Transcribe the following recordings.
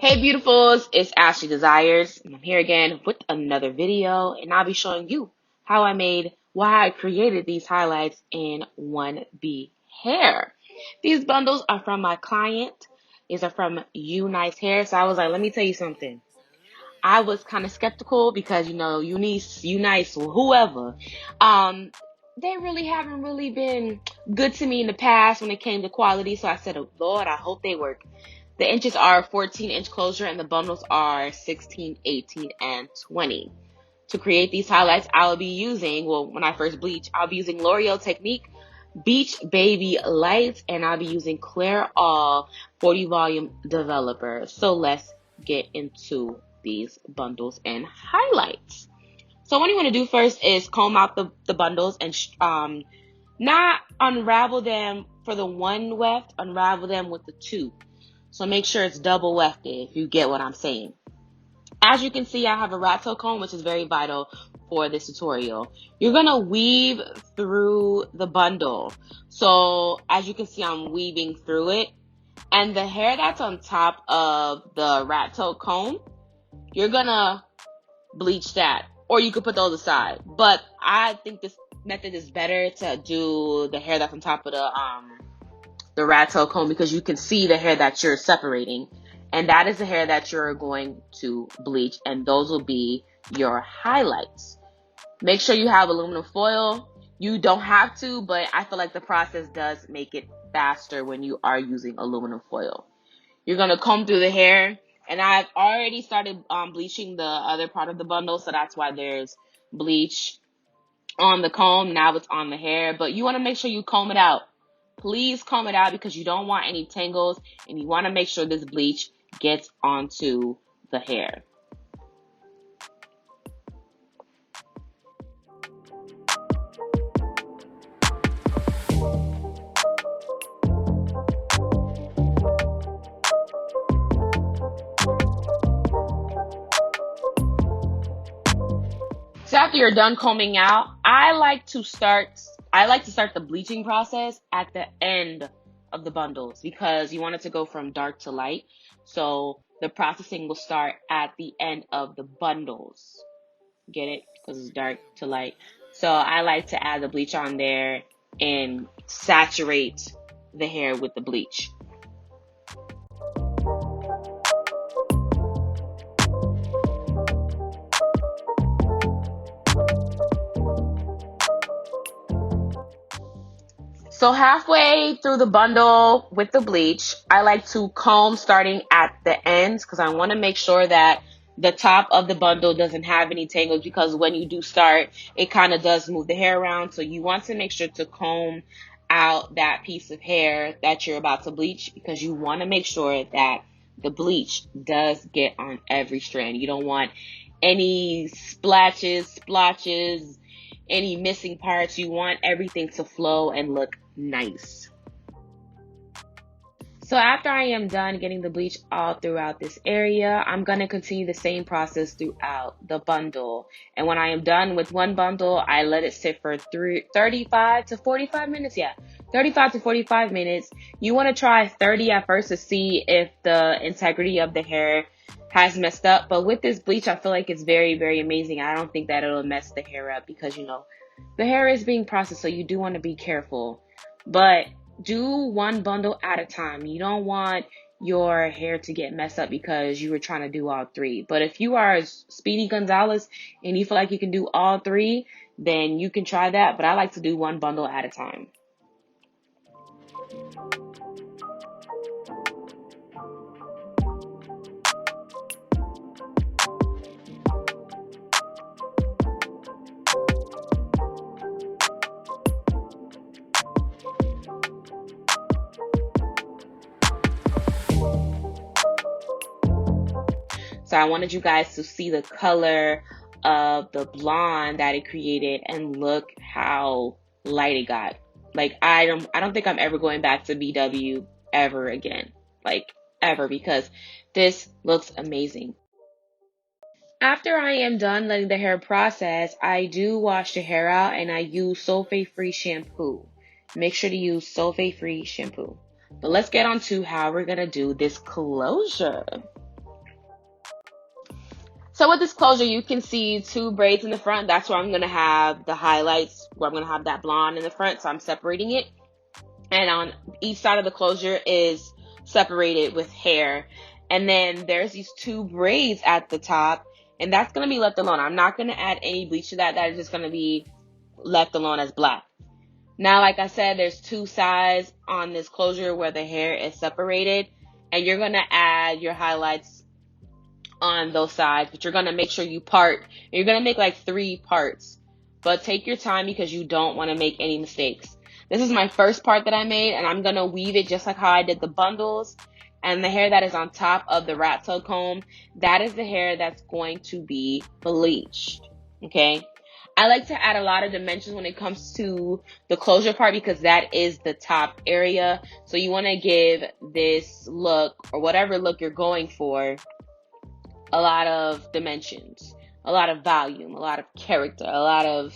Hey beautifuls, it's Ashley Desires, and I'm here again with another video, and I'll be showing you why I created these highlights in 1B hair. These bundles are from my client. These are from You Nice Hair, so I was like, let me tell you something. I was kind of skeptical because, You Nice, whoever, they really haven't really been good to me in the past when it came to quality, so I said, oh, Lord, I hope they work. The inches are 14-inch closure and the bundles are 16, 18, and 20. To create these highlights, I will be using, when I first bleach, I'll be using L'Oreal Technique Beach Baby Lights, and I'll be using Clariol 40 Volume Developer. So let's get into these bundles and highlights. So what you want to do first is comb out the bundles and not unravel them for the one weft, unravel them with the two. So make sure it's double wefted, if you get what I'm saying. As you can see, I have a Rattail Comb, which is very vital for this tutorial. You're going to weave through the bundle. So as you can see, I'm weaving through it. And the hair that's on top of the Rattail Comb, you're going to bleach that. Or you could put those aside. But I think this method is better to do the hair that's on top of the Rattail Comb, because you can see the hair that you're separating, and that is the hair that you're going to bleach, and those will be your highlights. Make sure you have aluminum foil. You don't have to, but I feel like the process does make it faster when you are using aluminum foil. You're going to comb through the hair, and I've already started bleaching the other part of the bundle, so that's why there's bleach on the comb. Now it's on the hair, but you want to make sure you comb it out. Please comb it out because you don't want any tangles, and you want to make sure this bleach gets onto the hair. So after you're done combing out, I like to start the bleaching process at the end of the bundles, because you want it to go from dark to light. So the processing will start at the end of the bundles. Get it? Because it's dark to light. So I like to add the bleach on there and saturate the hair with the bleach. So halfway through the bundle with the bleach, I like to comb starting at the ends, because I want to make sure that the top of the bundle doesn't have any tangles, because when you do start, it kind of does move the hair around. So you want to make sure to comb out that piece of hair that you're about to bleach, because you want to make sure that the bleach does get on every strand. You don't want any splatches, splotches, any missing parts. You want everything to flow and look nice. So after I am done getting the bleach all throughout this area, I'm going to continue the same process throughout the bundle. And when I am done with one bundle, I let it sit for 35 to 45 minutes. Yeah, 35 to 45 minutes. You want to try 30 at first to see if the integrity of the hair has messed up. But with this bleach, I feel like it's very, very amazing. I don't think that it'll mess the hair up, because, the hair is being processed, so you do want to be careful. But do one bundle at a time. You don't want your hair to get messed up because you were trying to do all three. But if you are Speedy Gonzalez and you feel like you can do all three, then you can try that. But I like to do one bundle at a time. So I wanted you guys to see the color of the blonde that it created, and look how light it got. Like, I don't think I'm ever going back to BW ever again. Like, ever, because this looks amazing. After I am done letting the hair process, I do wash the hair out, and I use sulfate-free shampoo. Make sure to use sulfate-free shampoo. But let's get on to how we're going to do this closure. So with this closure, you can see two braids in the front. That's where I'm going to have the highlights, where I'm going to have that blonde in the front. So I'm separating it. And on each side of the closure is separated with hair. And then there's these two braids at the top. And that's going to be left alone. I'm not going to add any bleach to that. That is just going to be left alone as black. Now, like I said, there's two sides on this closure where the hair is separated. And you're going to add your highlights on those sides, but you're going to make sure you part. You're going to make like 3 parts, but take your time because you don't want to make any mistakes. This is my first part that I made, and I'm going to weave it just like how I did the bundles. And the hair that is on top of the Rattail comb, that is the hair that's going to be bleached. Okay. I like to add a lot of dimensions when it comes to the closure part because that is the top area. So you want to give this look, or whatever look you're going for, a lot of dimensions, a lot of volume, a lot of character, a lot of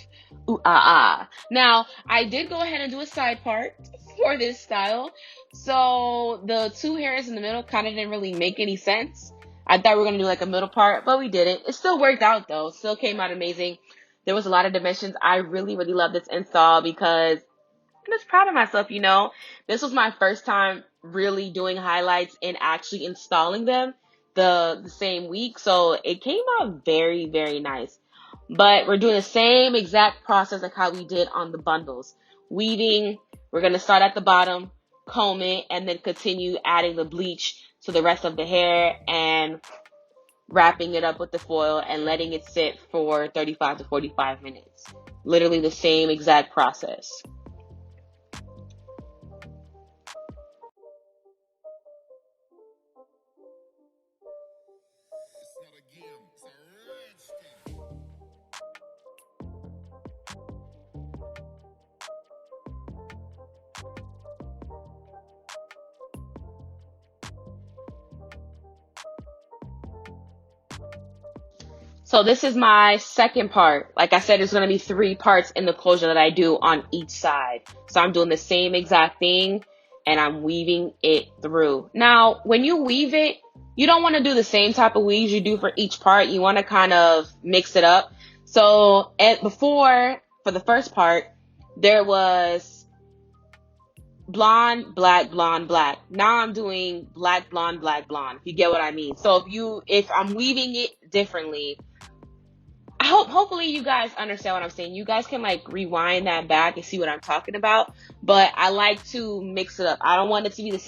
ooh ah ah. Now, I did go ahead and do a side part for this style. So the 2 hairs in the middle kind of didn't really make any sense. I thought we were going to do like a middle part, but we didn't. It still worked out though. Still came out amazing. There was a lot of dimensions. I really, really love this install because I'm just proud of myself, you know. This was my first time really doing highlights and actually installing them the same week. So it came out very, very nice. But we're doing the same exact process like how we did on the bundles. Weaving, we're going to start at the bottom, comb it, and then continue adding the bleach to the rest of the hair and wrapping it up with the foil and letting it sit for 35 to 45 minutes. Literally the same exact process. So this is my second part. Like I said, there's going to be 3 parts in the closure that I do on each side. So I'm doing the same exact thing and I'm weaving it through. Now, when you weave it, you don't want to do the same type of weaves you do for each part. You want to kind of mix it up. So before, for the first part, there was blonde, black, blonde, black. Now I'm doing black, blonde, black, blonde. If you get what I mean. So if I'm weaving it differently, hopefully you guys understand what I'm saying. You guys can like rewind that back and see what I'm talking about. But I like to mix it up. I don't want it to be the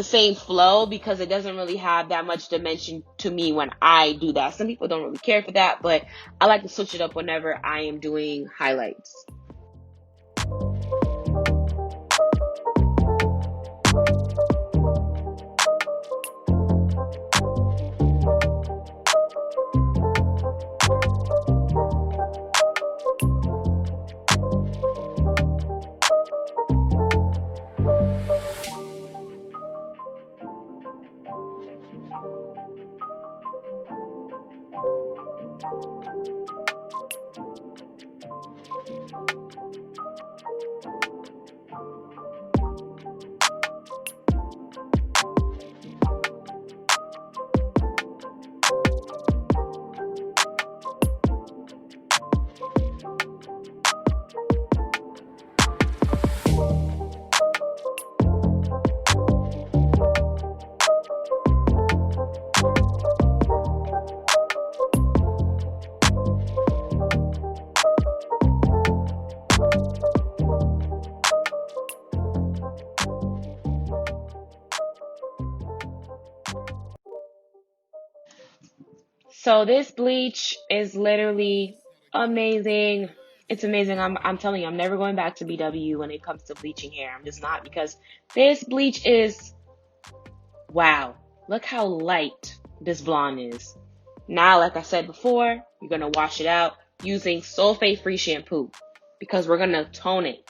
same flow because it doesn't really have that much dimension to me when I do that. Some people don't really care for that, but I like to switch it up whenever I am doing highlights. So this bleach is literally amazing. It's amazing. I'm telling you, I'm never going back to BW when it comes to bleaching hair. I'm just not, because this bleach is wow. Look how light this blonde is. Now, like I said before, you're going to wash it out using sulfate-free shampoo because we're going to tone it.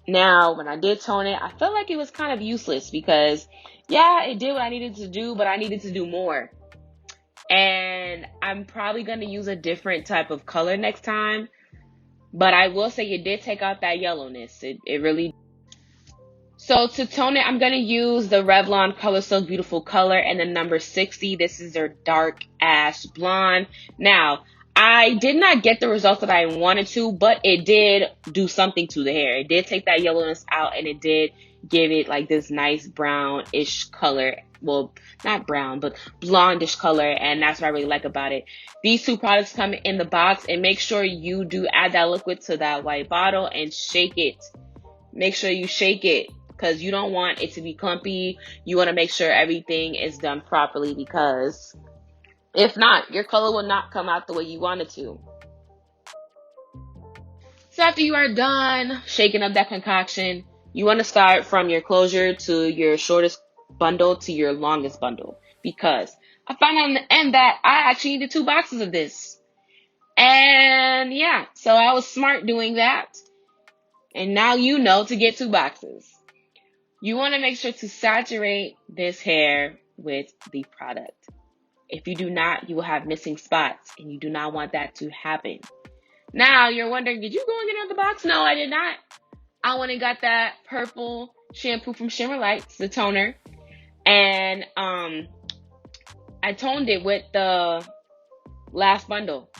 Now, when I did tone it, I felt like it was kind of useless because, yeah, it did what I needed to do, but I needed to do more. And I'm probably going to use a different type of color next time. But I will say it did take out that yellowness. It really. So to tone it, I'm going to use the Revlon Colorsilk Beautiful Color and the number 60. This is their dark ash blonde. Now, I did not get the results that I wanted to, but it did do something to the hair. It did take that yellowness out, and it did give it like this nice brownish color. Well, not brown, but blondish color, and that's what I really like about it. These two products come in the box, and make sure you do add that liquid to that white bottle and shake it. Make sure you shake it, because you don't want it to be clumpy. You want to make sure everything is done properly, because if not, your color will not come out the way you want it to. So after you are done shaking up that concoction, you want to start from your closure to your shortest bundle to your longest bundle, because I found out in the end that I actually needed 2 boxes of this. And yeah, so I was smart doing that. And now you know to get 2 boxes. You want to make sure to saturate this hair with the product. If you do not, you will have missing spots, and you do not want that to happen. Now, you're wondering, did you go and get another box? No, I did not. I went and got that purple shampoo from Shimmer Lights, the toner, and I toned it with the last bundle.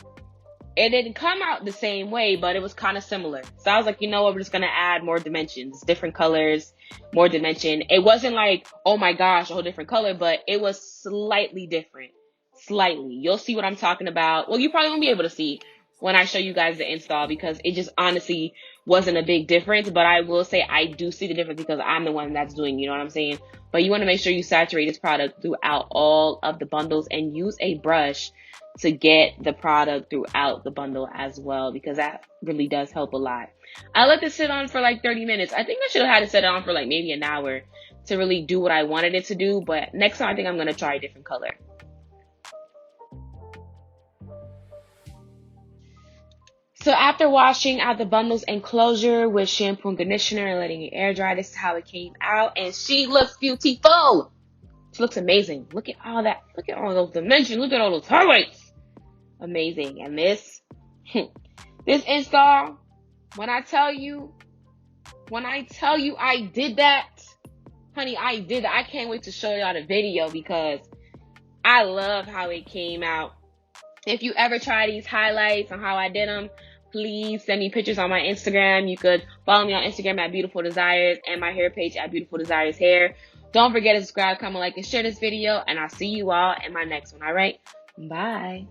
It didn't come out the same way, but it was kind of similar. So I was like, you know what, we're just going to add more dimensions, different colors, more dimension. It wasn't like, oh my gosh, a whole different color, but it was slightly different. Slightly. You'll see what I'm talking about. Well, you probably won't be able to see when I show you guys the install, because it just honestly wasn't a big difference. But I will say I do see the difference, because I'm the one that's doing, you know what I'm saying? But you want to make sure you saturate this product throughout all of the bundles, and use a brush to get the product throughout the bundle as well, because that really does help a lot. I let this sit on for like 30 minutes. I think I should have had it set on for like maybe an hour to really do what I wanted it to do. But next time I think I'm going to try a different color. So after washing out the bundles and closure with shampoo and conditioner and letting it air dry, this is how it came out. And she looks beautiful. She looks amazing. Look at all that. Look at all those dimensions. Look at all those highlights. Amazing. And this install, when I tell you I did that, honey, I did that. I can't wait to show y'all the video, because I love how it came out. If you ever try these highlights on how I did them, please send me pictures on my Instagram. You could follow me on Instagram at Beautiful Desires, and my hair page at Beautiful Desires Hair. Don't forget to subscribe, comment, like, and share this video, and I'll see you all in my next one. All right? Bye.